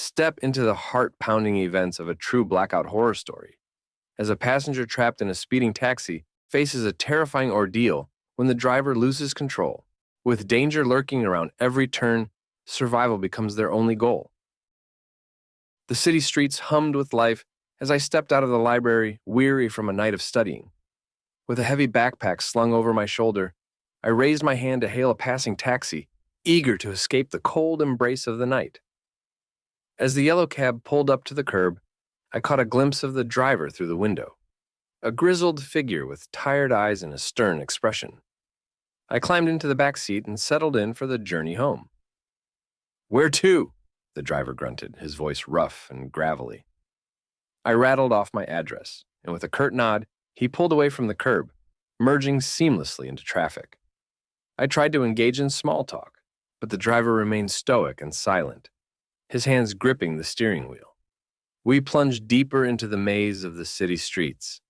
Step into the heart-pounding events of a true blackout horror story, as a passenger trapped in a speeding taxi faces a terrifying ordeal when the driver loses control. With danger lurking around every turn, survival becomes their only goal. The city streets hummed with life as I stepped out of the library, weary from a night of studying. With a heavy backpack slung over my shoulder, I raised my hand to hail a passing taxi, eager to escape the cold embrace of the night. As the yellow cab pulled up to the curb, I caught a glimpse of the driver through the window, a grizzled figure with tired eyes and a stern expression. I climbed into the back seat and settled in for the journey home. "Where to?" the driver grunted, his voice rough and gravelly. I rattled off my address, and with a curt nod, he pulled away from the curb, merging seamlessly into traffic. I tried to engage in small talk, but the driver remained stoic and silent, his hands gripping the steering wheel. We plunged deeper into the maze of the city streets.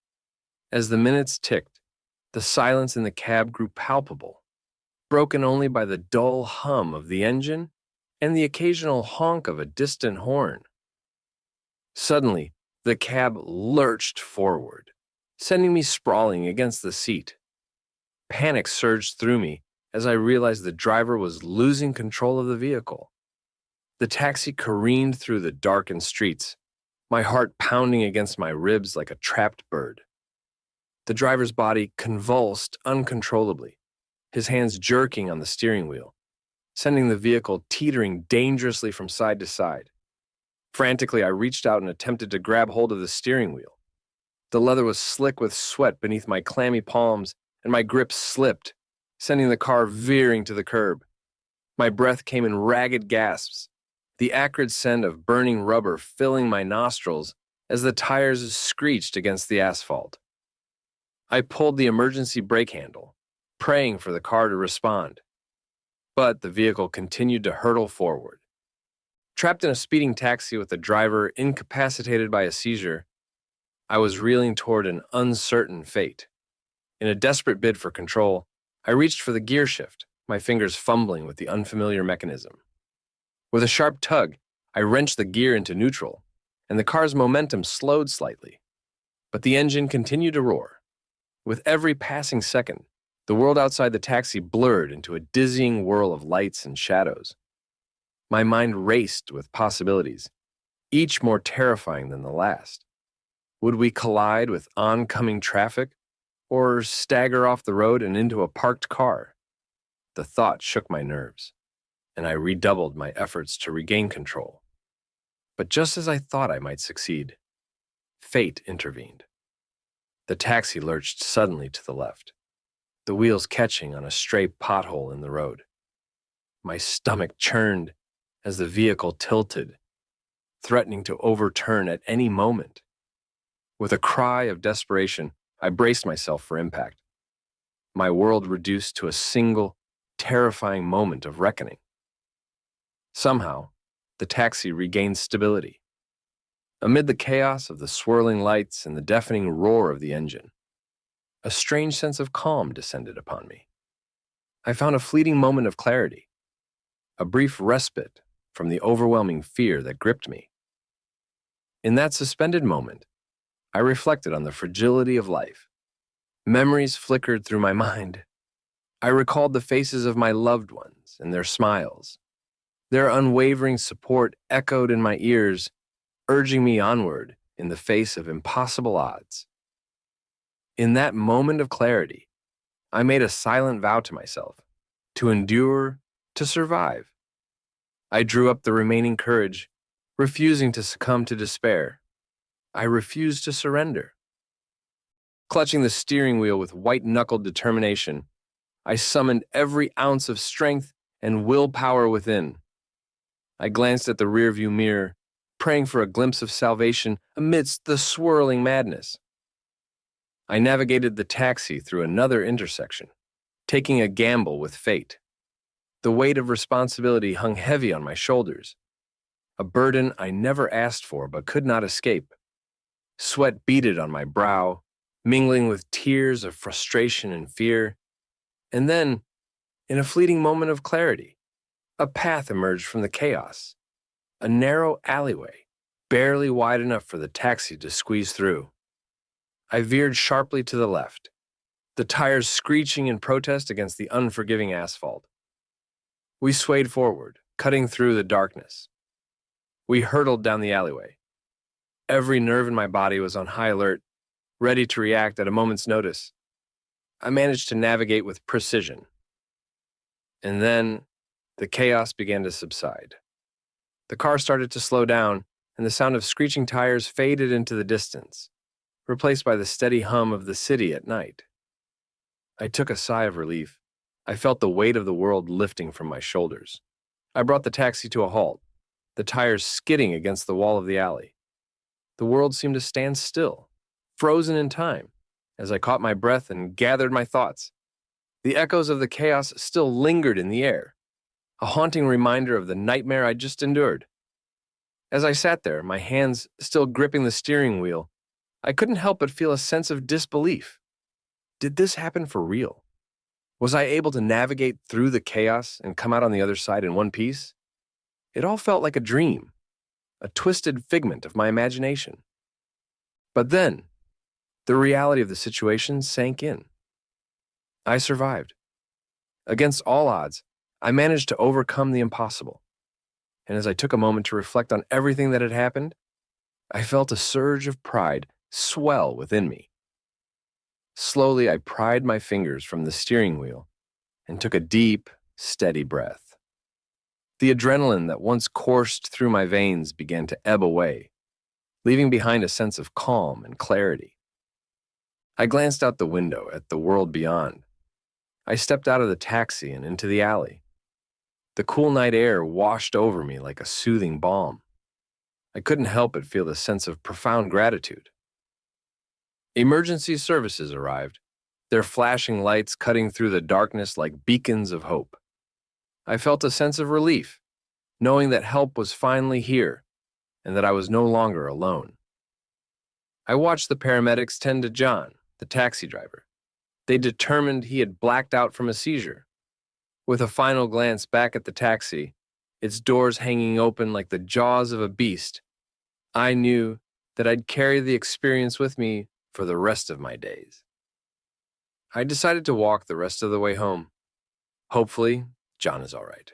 As the minutes ticked, the silence in the cab grew palpable, broken only by the dull hum of the engine and the occasional honk of a distant horn. Suddenly, the cab lurched forward, sending me sprawling against the seat. Panic surged through me as I realized the driver was losing control of the vehicle. The taxi careened through the darkened streets, my heart pounding against my ribs like a trapped bird. The driver's body convulsed uncontrollably, his hands jerking on the steering wheel, sending the vehicle teetering dangerously from side to side. Frantically, I reached out and attempted to grab hold of the steering wheel. The leather was slick with sweat beneath my clammy palms, and my grip slipped, sending the car veering to the curb. My breath came in ragged gasps, the acrid scent of burning rubber filling my nostrils as the tires screeched against the asphalt. I pulled the emergency brake handle, praying for the car to respond. But the vehicle continued to hurtle forward. Trapped in a speeding taxi with the driver incapacitated by a seizure, I was reeling toward an uncertain fate. In a desperate bid for control, I reached for the gear shift, my fingers fumbling with the unfamiliar mechanism. With a sharp tug, I wrenched the gear into neutral, and the car's momentum slowed slightly. But the engine continued to roar. With every passing second, the world outside the taxi blurred into a dizzying whirl of lights and shadows. My mind raced with possibilities, each more terrifying than the last. Would we collide with oncoming traffic, or stagger off the road and into a parked car? The thought shook my nerves, and I redoubled my efforts to regain control. But just as I thought I might succeed, fate intervened. The taxi lurched suddenly to the left, the wheels catching on a stray pothole in the road. My stomach churned as the vehicle tilted, threatening to overturn at any moment. With a cry of desperation, I braced myself for impact, my world reduced to a single, terrifying moment of reckoning. Somehow, the taxi regained stability. Amid the chaos of the swirling lights and the deafening roar of the engine, a strange sense of calm descended upon me. I found a fleeting moment of clarity, a brief respite from the overwhelming fear that gripped me. In that suspended moment, I reflected on the fragility of life. Memories flickered through my mind. I recalled the faces of my loved ones and their smiles. Their unwavering support echoed in my ears, urging me onward in the face of impossible odds. In that moment of clarity, I made a silent vow to myself, to endure, to survive. I drew up the remaining courage, refusing to succumb to despair. I refused to surrender. Clutching the steering wheel with white-knuckled determination, I summoned every ounce of strength and willpower within. I glanced at the rearview mirror, praying for a glimpse of salvation amidst the swirling madness. I navigated the taxi through another intersection, taking a gamble with fate. The weight of responsibility hung heavy on my shoulders, a burden I never asked for but could not escape. Sweat beaded on my brow, mingling with tears of frustration and fear. And then, in a fleeting moment of clarity, a path emerged from the chaos, a narrow alleyway, barely wide enough for the taxi to squeeze through. I veered sharply to the left, the tires screeching in protest against the unforgiving asphalt. We swayed forward, cutting through the darkness. We hurtled down the alleyway. Every nerve in my body was on high alert, ready to react at a moment's notice. I managed to navigate with precision. And then, the chaos began to subside. The car started to slow down, and the sound of screeching tires faded into the distance, replaced by the steady hum of the city at night. I took a sigh of relief. I felt the weight of the world lifting from my shoulders. I brought the taxi to a halt, the tires skidding against the wall of the alley. The world seemed to stand still, frozen in time, as I caught my breath and gathered my thoughts. The echoes of the chaos still lingered in the air, a haunting reminder of the nightmare I'd just endured. As I sat there, my hands still gripping the steering wheel, I couldn't help but feel a sense of disbelief. Did this happen for real? Was I able to navigate through the chaos and come out on the other side in one piece? It all felt like a dream, a twisted figment of my imagination. But then, the reality of the situation sank in. I survived. Against all odds, I managed to overcome the impossible. And as I took a moment to reflect on everything that had happened, I felt a surge of pride swell within me. Slowly, I pried my fingers from the steering wheel and took a deep, steady breath. The adrenaline that once coursed through my veins began to ebb away, leaving behind a sense of calm and clarity. I glanced out the window at the world beyond. I stepped out of the taxi and into the alley. The cool night air washed over me like a soothing balm. I couldn't help but feel a sense of profound gratitude. Emergency services arrived, their flashing lights cutting through the darkness like beacons of hope. I felt a sense of relief, knowing that help was finally here and that I was no longer alone. I watched the paramedics tend to John, the taxi driver. They determined he had blacked out from a seizure. With a final glance back at the taxi, its doors hanging open like the jaws of a beast, I knew that I'd carry the experience with me for the rest of my days. I decided to walk the rest of the way home. Hopefully, John is all right.